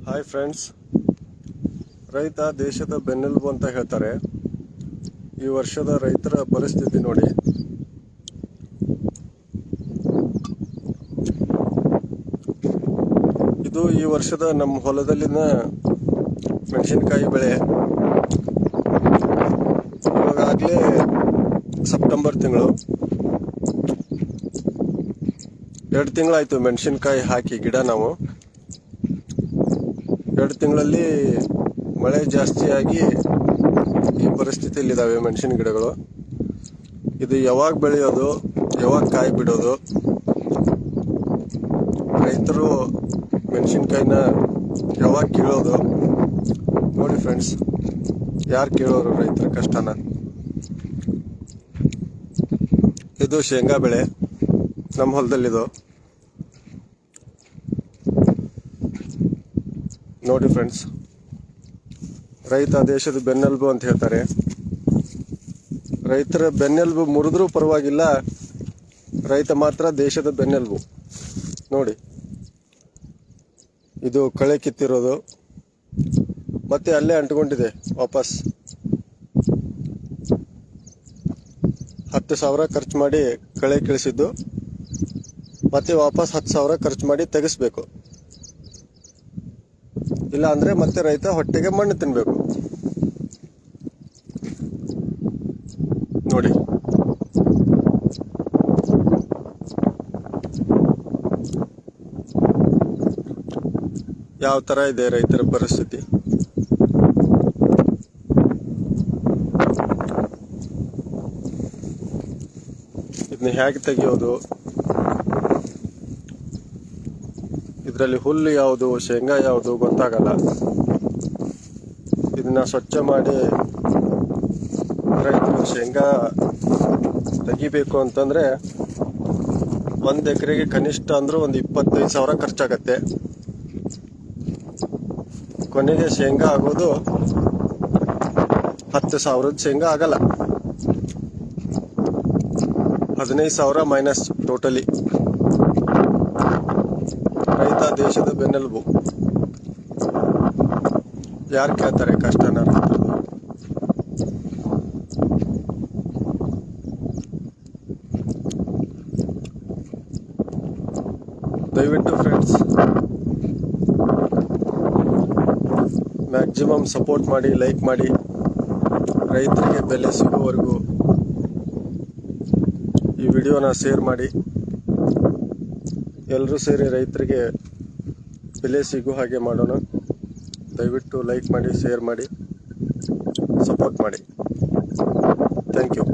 Hi friends, ರೈತ ದೇಶದ ಬೆನ್ನೆಲುಬು ಅಂತ ಹೇಳ್ತಾರೆ. ಈ ವರ್ಷದ ರೈತರ ಪರಿಸ್ಥಿತಿ ನೋಡಿ. ಇದು ಈ ವರ್ಷದ ನಮ್ಮ ಹೊಲದಲ್ಲಿನ ಮೆಣಸಿನಕಾಯಿ ಬೆಳೆ. ಇವಾಗಲೇ ಸೆಪ್ಟೆಂಬರ್ ತಿಂಗಳು, 2 ತಿಂಗಳಾಯ್ತು ಮೆಣಸಿನಕಾಯಿ ಹಾಕಿ ಗಿಡ. ನಾವು 2 ತಿಂಗಳಲ್ಲಿ ಮಳೆ ಜಾಸ್ತಿಯಾಗಿ ಈ ಪರಿಸ್ಥಿತಿಯಲ್ಲಿದ್ದಾವೆ ಮೆಣಸಿನ ಗಿಡಗಳು. ಇದು ಯಾವಾಗ ಬೆಳೆಯೋದು, ಯಾವಾಗ ಕಾಯಿ ಬಿಡೋದು? ರೈತರು ಮೆಣಸಿನಕಾಯಿನ ಯಾವಾಗ ಕೀಳೋದು? ನೋಡಿ ಫ್ರೆಂಡ್ಸ್, ಯಾರು ಕೇಳೋರು ರೈತರ ಕಷ್ಟನ? ಇದು ಶೇಂಗಾ ಬೆಳೆ ನಮ್ಮ ಹೊಲದಲ್ಲಿದು. ನೋಡಿ ಫ್ರೆಂಡ್ಸ್, ರೈತ ದೇಶದ ಬೆನ್ನೆಲುಬು ಅಂತ ಹೇಳ್ತಾರೆ. ರೈತರ ಬೆನ್ನೆಲುಬು ಮುರಿದ್ರೂ ಪರವಾಗಿಲ್ಲ, ರೈತ ಮಾತ್ರ ದೇಶದ ಬೆನ್ನೆಲುಬು. ನೋಡಿ, ಇದು ಕಳೆ ಕಿತ್ತಿರೋದು, ಮತ್ತೆ ಅಲ್ಲೇ ಅಂಟ್ಕೊಂಡಿದೆ. ವಾಪಸ್ 10,000 ಖರ್ಚು ಮಾಡಿ ಕಳೆ ಕಳಿಸಿದ್ದು, ಮತ್ತೆ ವಾಪಸ್ 10,000 ಖರ್ಚು ಮಾಡಿ ತೆಗೆಸ್ಬೇಕು. ಇಲ್ಲ ಅಂದ್ರೆ ಮತ್ತೆ ರೈತ ಹೊಟ್ಟೆಗೆ ಮಣ್ಣು ತಿನ್ಬೇಕು. ನೋಡಿ, ಯಾವ ತರ ಇದೆ ರೈತರ ಪರಿಸ್ಥಿತಿ. ಇದನ್ನ ಹೇಗೆ ತೆಗೆಯೋದು? ಇದರಲ್ಲಿ ಹುಲ್ಲು ಯಾವುದು, ಶೇಂಗಾ ಯಾವುದು ಗೊತ್ತಾಗಲ್ಲ. ಇದನ್ನ ಸ್ವಚ್ಛ ಮಾಡಿ ರೈತರು ಶೇಂಗಾ ತೆಗಿಬೇಕು ಅಂತಂದ್ರೆ 1 ಎಕರೆಗೆ ಕನಿಷ್ಠ ಅಂದ್ರೂ ಒಂದು 25,000 ಖರ್ಚಾಗತ್ತೆ. ಕೊನೆಗೆ ಶೇಂಗಾ ಆಗೋದು 10,000 ಶೇಂಗಾ ಆಗಲ್ಲ, 15,000 ಮೈನಸ್ ಟೋಟಲಿ. ರೈತ ದೇಶದ ಬೆನ್ನೆಲುಬು. ಯಾರು ಕೇಳ್ತಾರೆ ಕಷ್ಟನ ರೈತರದು? ದಯವಿಟ್ಟು ಫ್ರೆಂಡ್ಸ್, ಮ್ಯಾಕ್ಸಿಮಮ್ ಸಪೋರ್ಟ್ ಮಾಡಿ, ಲೈಕ್ ಮಾಡಿ. ರೈತರಿಗೆ ಬೆಲೆ ಸಿಗುವವರೆಗೂ ಈ ವಿಡಿಯೋನ ಶೇರ್ ಮಾಡಿ. ಎಲ್ಲರೂ ಸೇರಿ ರೈತರಿಗೆ ಬೆಲೆ ಸಿಗೋ ಹಾಗೆ ಮಾಡೋಣ. ದಯವಿಟ್ಟು ಲೈಕ್ ಮಾಡಿ, ಶೇರ್ ಮಾಡಿ, ಸಪೋರ್ಟ್ ಮಾಡಿ. Thank you.